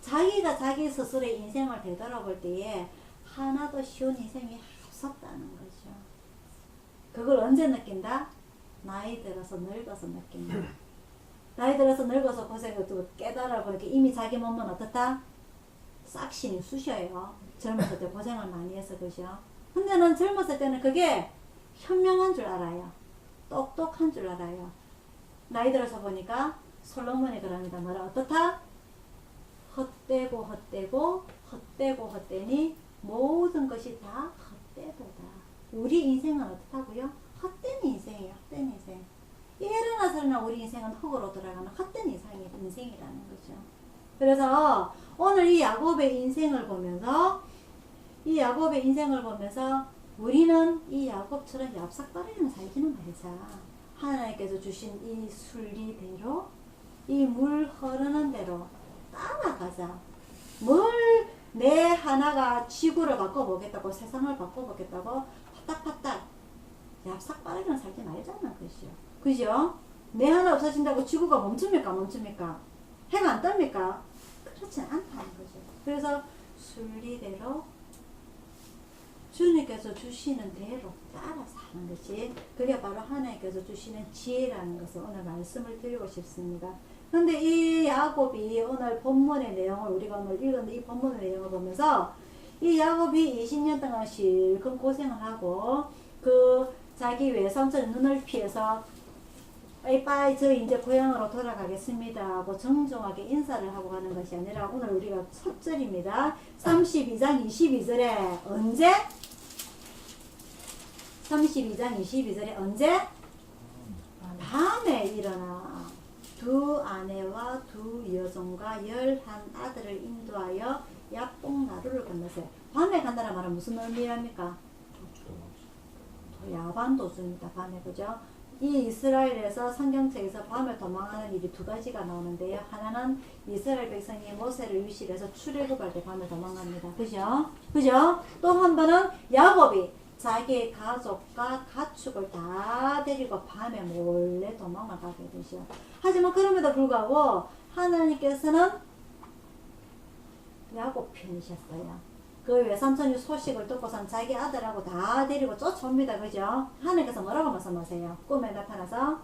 자기가 자기 스스로의 인생을 되돌아볼 때에 하나도 쉬운 인생이 없었다는 거죠. 그걸 언제 느낀다? 나이 들어서 늙어서 느낀다. 나이 들어서 늙어서 고생을 또 깨달아 보니까 이미 자기 몸은 어떻다? 싹신이 쑤셔요. 젊었을 때 고생을 많이 해서 그죠? 근데 난 젊었을 때는 그게 현명한 줄 알아요. 똑똑한 줄 알아요. 나이 들어서 보니까 솔로몬이 그럽니다. 뭐라 어떻다? 헛되니 모든 것이 다 헛되도다. 우리 인생은 어떻다고요? 헛된 인생이에요. 헛된 인생. 이러나 저러나 우리 인생은 흙으로 돌아가는 헛된 인생이라는 거죠. 그래서 오늘 이 야곱의 인생을 보면서 우리는 이 야곱처럼 얍삭거리는 살지는 말자. 하나님께서 주신 이 순리대로 이 물 흐르는 대로 따라가자. 내 하나가 지구를 바꿔보겠다고 세상을 바꿔보겠다고 파딱파딱 얍삭거리는 살지 말자는 것이죠. 그죠? 내 하나 없어진다고 지구가 멈춥니까? 해가 안 뜰니까? 그렇지 않다는 거죠. 그래서 순리대로 주님께서 주시는 대로 따라 사는 것이 그게 바로 하나님께서 주시는 지혜라는 것을 오늘 말씀을 드리고 싶습니다. 근데 이 야곱이 오늘 본문의 내용을 우리가 오늘 읽은 이 본문의 내용을 보면서 이 야곱이 20년 동안 실컷 고생을 하고 그 자기 외삼촌 눈을 피해서 빠이빠이 저 이제 고향으로 돌아가겠습니다 하고 정중하게 인사를 하고 가는 것이 아니라 오늘 우리가 첫 절입니다. 32장 22절에 언제? 32장 22절에 언제? 밤에 일어나 두 아내와 두 여종과 11 아들을 인도하여 야복 나루를 건넜어요. 밤에 간다는 말은 무슨 의미랍니까? 야반 도주입니다. 밤에, 그죠? 이 이스라엘에서 성경책에서 밤에 도망하는 일이 두 가지가 나오는데요. 하나는 이스라엘 백성이 모세를 위시해서 출애굽할 때 밤에 도망갑니다. 그죠? 그죠? 또 한 번은 야곱이 자기의 가족과 가축을 다 데리고 밤에 몰래 도망을 가게 되죠. 하지만 그럼에도 불구하고 하나님께서는 야곱 편이셨어요. 그 외삼촌이 소식을 듣고선 자기 아들하고 다 데리고 쫓아옵니다. 그죠? 하나님께서 뭐라고 말씀하세요? 꿈에 나타나서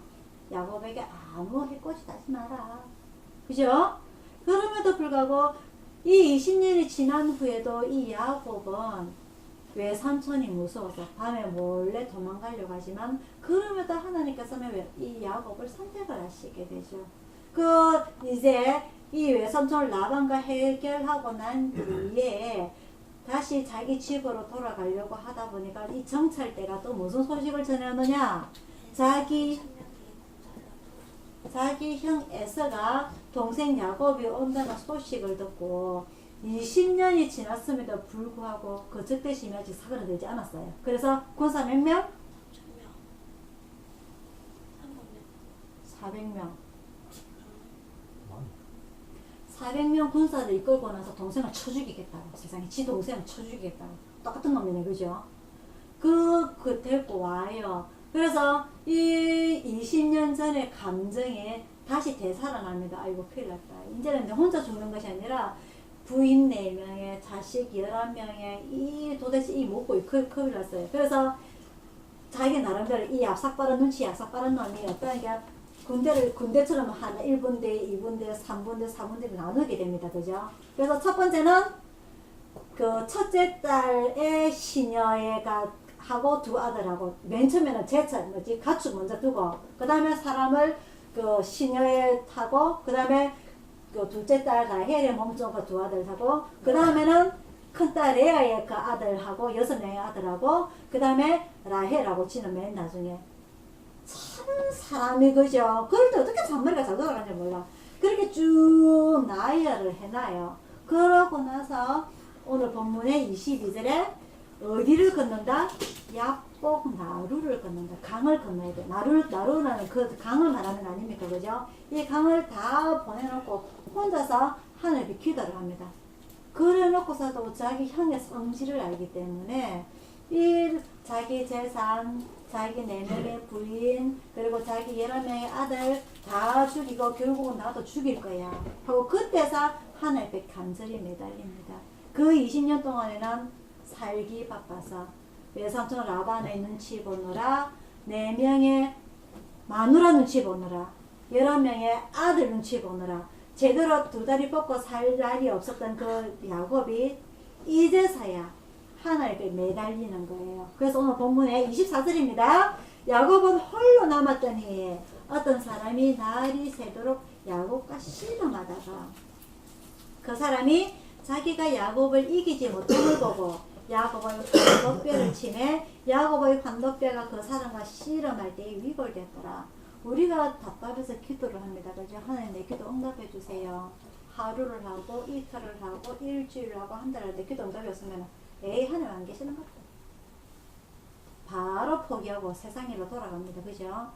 야곱에게 아무 해코지 하지 마라. 그죠? 그럼에도 불구하고 이 20년이 지난 후에도 이 야곱은 외삼촌이 무서워서 밤에 몰래 도망가려고 하지만 그럼에도 하나님께서는 이 야곱을 선택을 하시게 되죠. 이제 이 외삼촌 라반과 해결하고 난 뒤에 다시 자기 집으로 돌아가려고 하다 보니까 이 정찰 때가 또 무슨 소식을 전해오느냐? 자기 형 에서가 동생 야곱이 온다는 소식을 듣고 20년이 지났음에도 불구하고 거적대심이 아직 사그라들지 않았어요. 그래서 군사 몇 명? 400명. 400명 군사를 이끌고 나서 동생을 쳐 죽이겠다고. 세상에 지 동생을 쳐 죽이겠다고. 똑같은 놈이네, 그죠? 그 데리고 와요. 그래서 이 20년 전의 감정이 다시 되살아납니다. 아이고 큰일 났다. 이제는 혼자 죽는 것이 아니라 부인 4명에 자식 11명에 도대체 이 먹고 큰일 났어요. 그래서 자기 나름대로 이 얍삭바른 눈치 얍삭바른 놈이 어떤 게 군대처럼 하나 1분대, 2분대, 3분대, 4분대를 나누게 됩니다. 그죠? 그래서 첫 번째는 그 첫째 딸의 시녀애가 하고 두 아들하고 맨 처음에는 가축 먼저 두고 그 다음에 사람을 그 시녀애 타고 그 다음에 그 둘째 딸 라헬의 몸종과 두 아들 하고 그 다음에는 큰딸 레아의 그 아들하고 6명의 아들하고 그 다음에 라헬하고 지는 맨 나중에 참 사람이 그죠. 그럴 때 어떻게 잔머리가 잘 돌아가는지 몰라. 그렇게 쭉 나열을 해놔요. 그러고 나서 오늘 본문의 22절에 어디를 건넌다? 야복 나루를 건넌다. 강을 건너야 돼. 나루라는 그 강을 말하는 거 아닙니까? 그죠? 이 강을 다 보내놓고 혼자서 하늘에 기도를 합니다. 그래 놓고서도 자기 형의 성질을 알기 때문에 자기 재산, 자기 4명의 부인, 그리고 자기 11명의 아들 다 죽이고 결국은 나도 죽일 거야 하고 그때서 하나님께 간절히 매달립니다. 그 20년 동안에는 살기 바빠서 외삼촌 라반의 눈치 보느라 4명의 마누라 눈치 보느라 11명의 아들 눈치 보느라 제대로 두 다리 뻗고 살 날이 없었던 그 야곱이 이제서야 하나님께 매달리는 거예요. 그래서 오늘 본문에 24절입니다. 야곱은 홀로 남았더니 어떤 사람이 날이 새도록 야곱과 씨름하다가 그 사람이 자기가 야곱을 이기지 못함을 보고 야곱의 환독뼈를 치매 야곱의 환독뼈가 그 사람과 씨름할 때에 위골됐더라. 우리가 답답해서 기도를 합니다. 그죠? 하나님 내 기도 응답해 주세요. 하루를 하고 이틀을 하고 일주일을 하고 한 달을 내 기도 응답이 없으면 에이 하나님 안 계시는 것 같다. 바로 포기하고 세상으로 돌아갑니다. 그죠?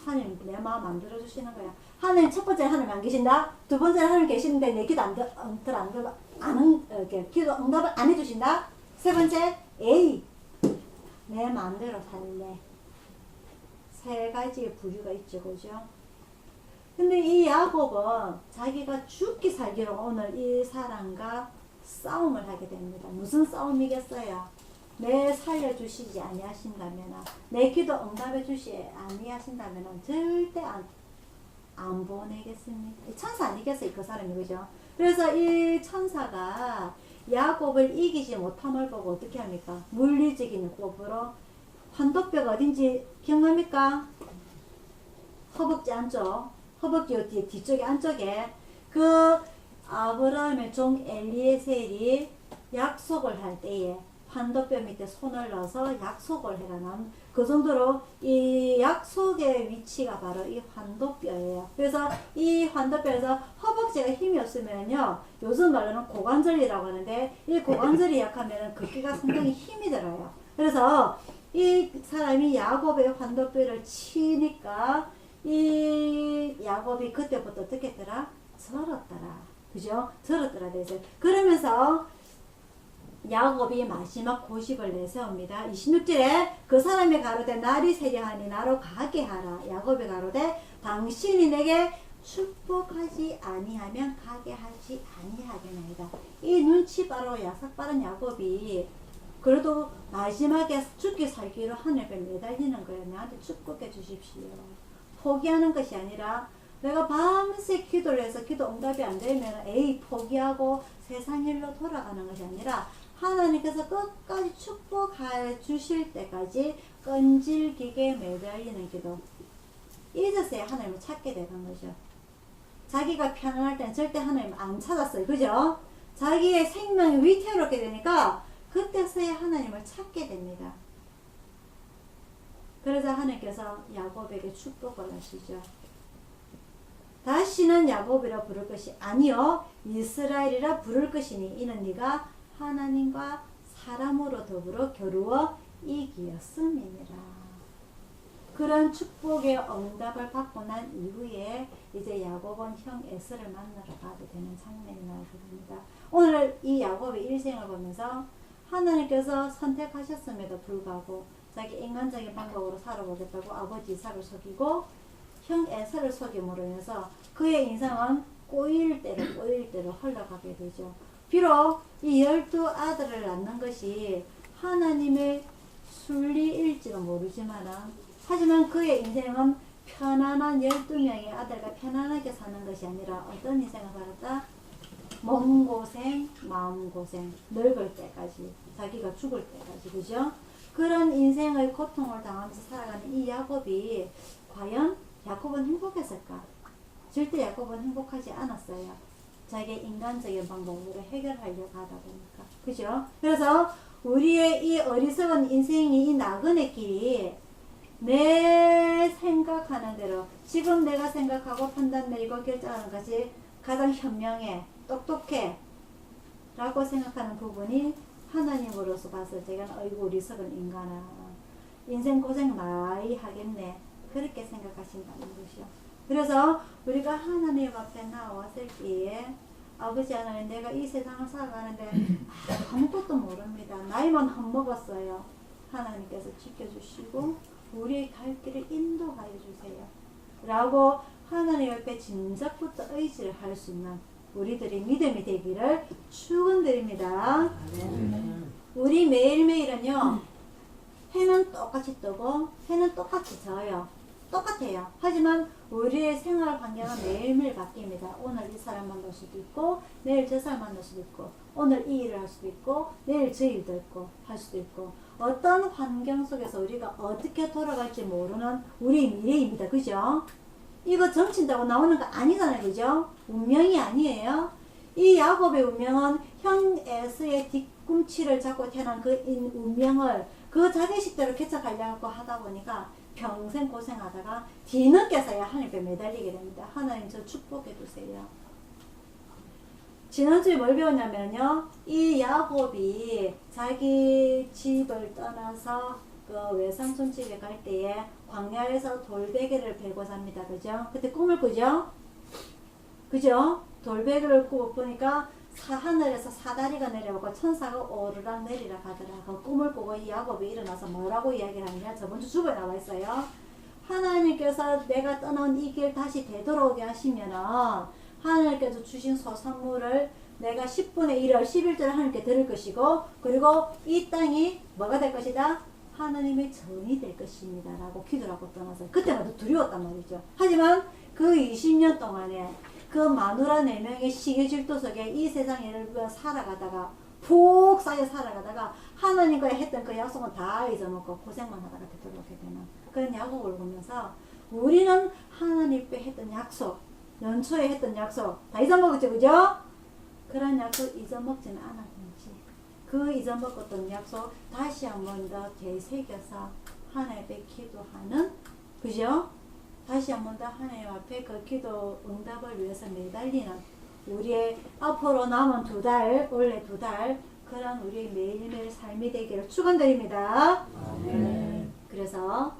하나님 내 마음 안 들어주시는 거야. 하나님 첫 번째 하나님 안 계신다. 두 번째 하나님 계시는데 내 기도 기도 응답을 안 해주신다. 세 번째 에이 내 마음대로 살래. 세 가지의 부류가 있죠. 그죠? 근데 이 야곱은 자기가 죽기 살기로 오늘 이 사람과 싸움을 하게 됩니다. 무슨 싸움이겠어요? 내 살려주시지 아니하신다면 내 기도 응답해 주시 아니하신다면 절대 안 보내겠습니다. 천사 아니겠어요? 그 사람이 그죠? 그래서 이 천사가 야곱을 이기지 못함을 보고 어떻게 합니까? 물리적인 법으로 환독뼈가 어딘지 기억납니까? 허벅지 안쪽, 허벅지 뒤쪽에 안쪽에 그 아브라함의 종 엘리에셀이 약속을 할 때에 환도뼈 밑에 손을 넣어서 약속을 해라. 그 정도로 이 약속의 위치가 바로 이 환도뼈예요. 그래서 이 환도뼈에서 허벅지가 힘이 없으면요, 요즘 말로는 고관절이라고 하는데, 이 고관절이 약하면 걷기가 상당히 힘이 들어요. 그래서 이 사람이 야곱의 환도뼈를 치니까 이 야곱이 그때부터 어떻게 했더라? 절었더라. 그죠? 절었더라. 돼서 그러면서 야곱이 마지막 고식을 내세웁니다. 26절에 그 사람이 가로되 날이 새려하니 나로 가게 하라. 야곱이 가로되 당신이 내게 축복하지 아니하면 가게 하지 아니하겠나이다. 이 눈치 빠르고 야삭 빠른 야곱이 그래도 마지막에 죽기 살기로 하늘에 매달리는 거예요. 나한테 축복해 주십시오. 포기하는 것이 아니라 내가 밤새 기도를 해서 기도 응답이 안 되면 에이 포기하고 세상 일로 돌아가는 것이 아니라 하나님께서 끝까지 축복해 주실 때까지 끈질기게 매달리는 기도. 이제서야 하나님을 찾게 되는 거죠. 자기가 편안할 때는 절대 하나님 안 찾았어요. 그죠? 자기의 생명이 위태롭게 되니까 그때서야 하나님을 찾게 됩니다. 그러자 하나님께서 야곱에게 축복을 하시죠. 다시는 야곱이라 부를 것이 아니요 이스라엘이라 부를 것이니 이는 네가 하나님과 사람으로 더불어 겨루어 이기었음이니라. 그런 축복의 응답을 받고 난 이후에 이제 야곱은 형 에서를 만나러 가게 되는 장면이 나옵니다. 오늘 이 야곱의 일생을 보면서 하나님께서 선택하셨음에도 불구하고 자기 인간적인 방법으로 살아보겠다고 아버지 이삭을 속이고 형 에서를 속임으로 인해서 그의 인생은 꼬일 대로 흘러가게 되죠. 비록 이 12아들을 낳는 것이 하나님의 순리일지도 모르지만 하지만 그의 인생은 편안한 12명의 아들과 편안하게 사는 것이 아니라 어떤 인생을 살았다? 몸고생, 마음고생, 늙을 때까지, 자기가 죽을 때까지, 그죠? 그런 인생의 고통을 당하면서 살아가는 이 야곱이 과연 야곱은 행복했을까? 절대 야곱은 행복하지 않았어요. 자기의 인간적인 방법으로 해결하려고 하다 보니까. 그죠? 그래서 우리의 이 어리석은 인생이 이 나그네 길이 내 생각하는 대로 지금 내가 생각하고 판단 내리고 결정하는 것이 가장 현명해, 똑똑해 라고 생각하는 부분이 하나님으로서 봤을 때는 어이구 어리석은 인간아 인생 고생 많이 하겠네 그렇게 생각하신다는 것이요. 그래서 우리가 하나님 앞에 나왔을 때에 아버지 하나님 내가 이 세상을 살아가는데 아무것도 모릅니다. 나이만 헛먹었어요. 하나님께서 지켜주시고 우리의 갈 길을 인도하여 주세요. 라고 하나님 앞에 진작부터 의지를 할 수 있는 우리들의 믿음이 되기를 축원드립니다. 우리 매일매일은요 해는 똑같이 뜨고 해는 똑같이 져요. 똑같아요. 하지만 우리의 생활 환경은 매일매일 바뀝니다. 오늘 이 사람 만날 수도 있고 내일 저 사람 만날 수도 있고 오늘 이 일을 할 수도 있고 내일 저 일도 있고 할 수도 있고 어떤 환경 속에서 우리가 어떻게 돌아갈지 모르는 우리의 미래입니다. 그죠? 이거 정친다고 나오는 거 아니잖아요. 그죠? 운명이 아니에요. 이 야곱의 운명은 형 에서의 뒤꿈치를 잡고 태어난 그 운명을 그 자기식대로 개척하려고 하다 보니까 평생 고생하다가 뒤늦게서야 하나님께 매달리게 됩니다. 하나님 저 축복해 주세요. 지난주에 뭘 배웠냐면요. 이 야곱이 자기 집을 떠나서 그 외삼촌 집에 갈 때에 광야에서 돌베개를 베고 잡니다. 그죠? 그때 꿈을 꾸죠? 그죠? 돌베개를 꾸고 보니까 하늘에서 사다리가 내려오고 천사가 오르락 내리락 하더라. 그 꿈을 꾸고 이 야곱이 일어나서 뭐라고 이야기를 하느냐? 저번주 주보에 나와 있어요. 하나님께서 내가 떠난 이 길 다시 되돌아오게 하시면은 하나님께서 주신 소산물을 내가 10분의 1을 11절을 하나님께 드릴 것이고 그리고 이 땅이 뭐가 될 것이다? 하나님의 전이 될 것입니다. 라고 기도를 하고 떠나서 그때마다 두려웠단 말이죠. 하지만 그 20년 동안에 그 마누라 4명의 시계질도 속에 이 세상을 살아가다가 푹 쌓여 살아가다가 하나님과 했던 그 약속은 다 잊어먹고 고생만 하다가 되돌아오게 되는 그런 야곱을 보면서 우리는 하나님께 했던 약속 연초에 했던 약속 다 잊어먹었죠. 그죠? 그런 약속 잊어먹지는 않았는지 그 이전 먹었던 약속 다시 한 번 더 되새겨서 하나님 앞에 기도하는, 그죠? 다시 한 번 더 하나님 앞에 그 기도 응답을 위해서 매달리는 우리의 앞으로 남은 2달, 올해 2달 그런 우리의 매일매일 삶이 되기를 축원드립니다. 그래서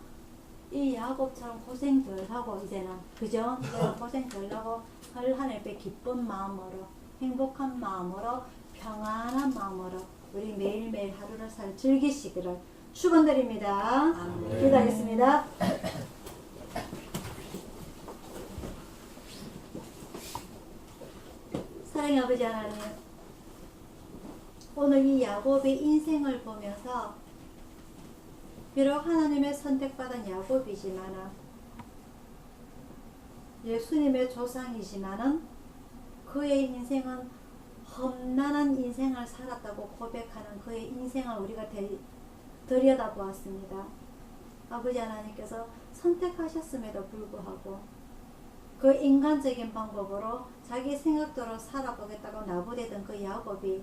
이 야곱처럼 고생 덜 하고 이제는, 그죠? 이제는 고생 덜 하고 하나님 앞에 기쁜 마음으로, 행복한 마음으로, 평안한 마음으로 우리 매일매일 하루를 즐기시기를 축원드립니다. 기도하겠습니다. 사랑의 아버지 하나님, 오늘 이 야곱의 인생을 보면서 비록 하나님의 선택받은 야곱이지만은, 예수님의 조상이지만은 그의 인생은 험난한 인생을 살았다고 고백하는 그의 인생을 우리가 들여다보았습니다. 아버지 하나님께서 선택하셨음에도 불구하고 그 인간적인 방법으로 자기 생각대로 살아보겠다고 나부대던 그 야곱이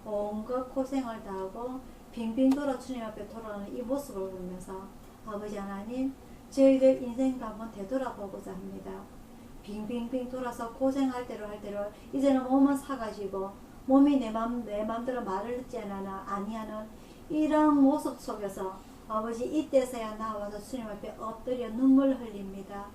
온갖 고생을 다하고 빙빙 돌아 주님 앞에 돌아오는 이 모습을 보면서 아버지 하나님, 저희들 인생도 한번 되돌아보고자 합니다. 빙빙빙 돌아서 고생할 대로 할 대로 이제는 몸은 사가지고 몸이 내 맘대로 말을 듣지 아니하는 이런 모습 속에서 아버지 이때서야 나와서 주님 앞에 엎드려 눈물 흘립니다.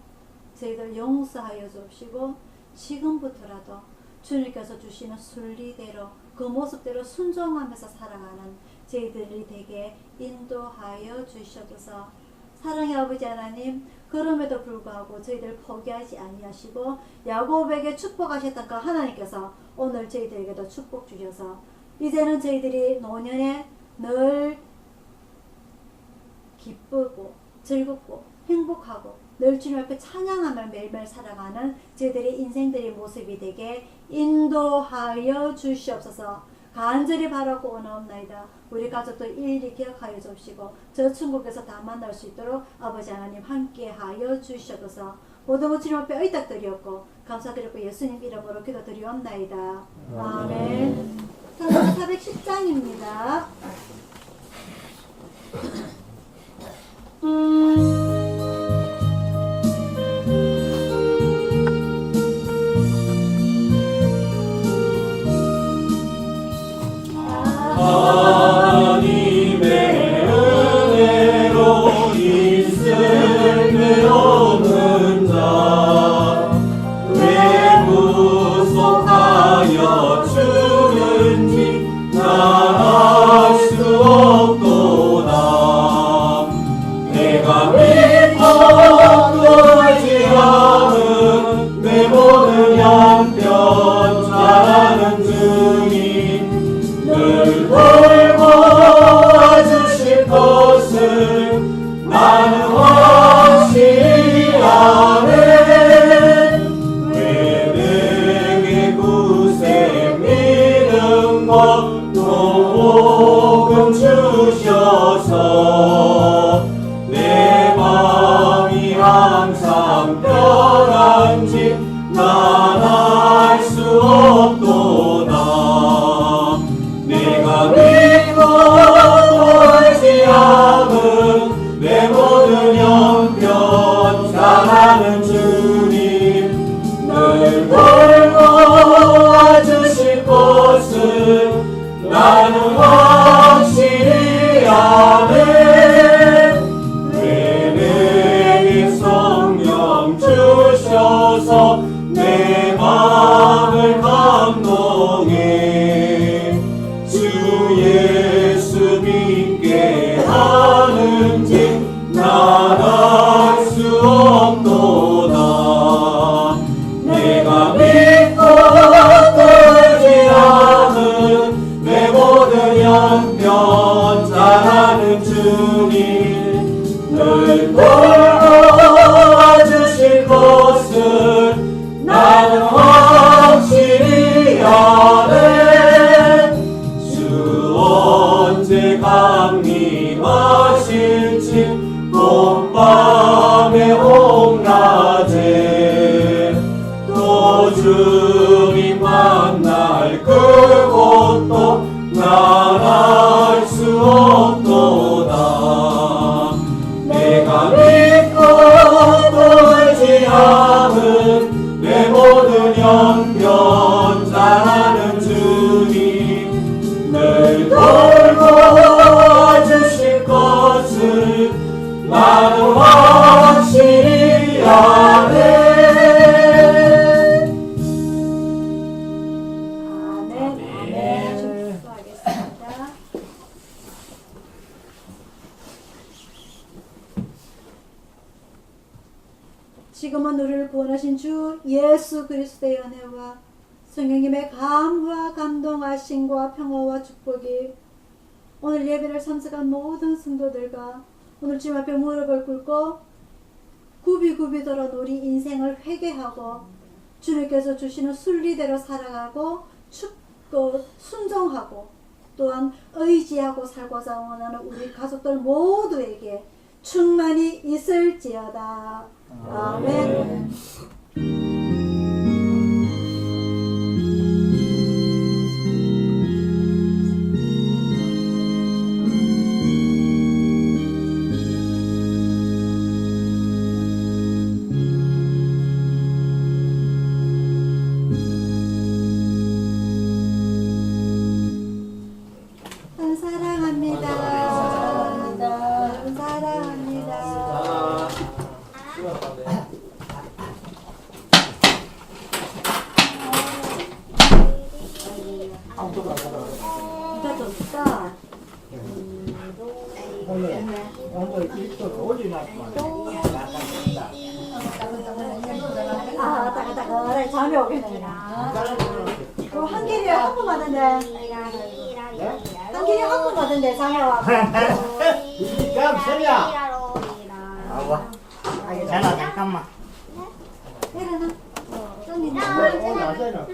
저희들 용서하여 주시고 지금부터라도 주님께서 주시는 순리대로 그 모습대로 순종하면서 살아가는 저희들이 되게 인도하여 주시옵소서. 사랑의 아버지 하나님, 그럼에도 불구하고 저희들 포기하지 아니하시고 야곱에게 축복하셨던 그 하나님께서 오늘 저희들에게도 축복 주셔서 이제는 저희들이 노년에 늘 기쁘고 즐겁고 행복하고 늘 주님 앞에 찬양하며 매일매일 살아가는 저희들의 인생들의 모습이 되게 인도하여 주시옵소서. 간절히 바라고 원하옵나이다. 우리 가족들 일일이 기억하여 주시고 저 천국에서 다 만날 수 있도록 아버지 하나님 함께하여 주시옵소서. 모든 것 주님 앞에 의탁드리었고 감사드리고 예수님 이름으로 기도드리옵나이다. 아멘. 410장입니다. 하나님의 은혜로 있음을 얻는 자, 왜 구속하여 주는지 난 알 수 없도다. 내가 믿고 의지하는 내 모든 양편 잘하는 주님, 늘 돌보아주실 것을 나는 확실히 아네. 왜 내게 구세 믿음과 복음 주셔서 내 마음이 항상 편한지 난 알 수 없도다. 내가 믿고 의지하는 내 모든 형편 잘하는 주님, 늘 돌보아주실 것을 나는 확실히 아네. 왜 내게 성령 주셔서 내 마음을 감동해 주 예수 믿게 하는지 난 알 수 없도다. 내가 믿고 의지하는 내 모든 형편 잘하는 주님, 늘 돌보아주실 것을 나는 확실히 아네. 주 언제 강림하실지 봄밤에 옥낮에 또 주님 만날 그곳도 난 말할 수 없도다. 내가 믿고 또 의지함은 내 모든 형편 잘하는 주님 늘 돌보아주실 것을 나는 확실히 아네. 아멘. 축복하겠습니다. 지금은 우리를 구원하신 주 예수 그리스도의 은혜와 성령님의 감화 감동하심과 평화와 축복이 오늘 예배를 참석한 모든 성도들과 오늘 주님 앞에 무릎을 꿇고 굽이굽이 돌아 우리 인생을 회개하고 주님께서 주시는 순리대로 살아가고 축복 순종하고 또한 의지하고 살고자 원하는 우리 가족들 모두에게 충만히 있을지어다. 아멘. 사랑합니다. 사랑합니다. 진짜 좋다. 오늘 일도를 올려놨구만. 아, 따가따가 잠이 오겠네. 그럼 한 길이 한 번 맞는데. 한 길이 한 번 맞는데 잠이 와. 그럼 세미야. 아와. 괜찮아 잠깐만. 일어나. 좀 낮에는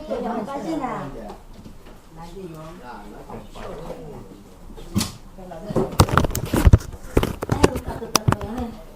그래도 빠지나. 아이고 따뜻해.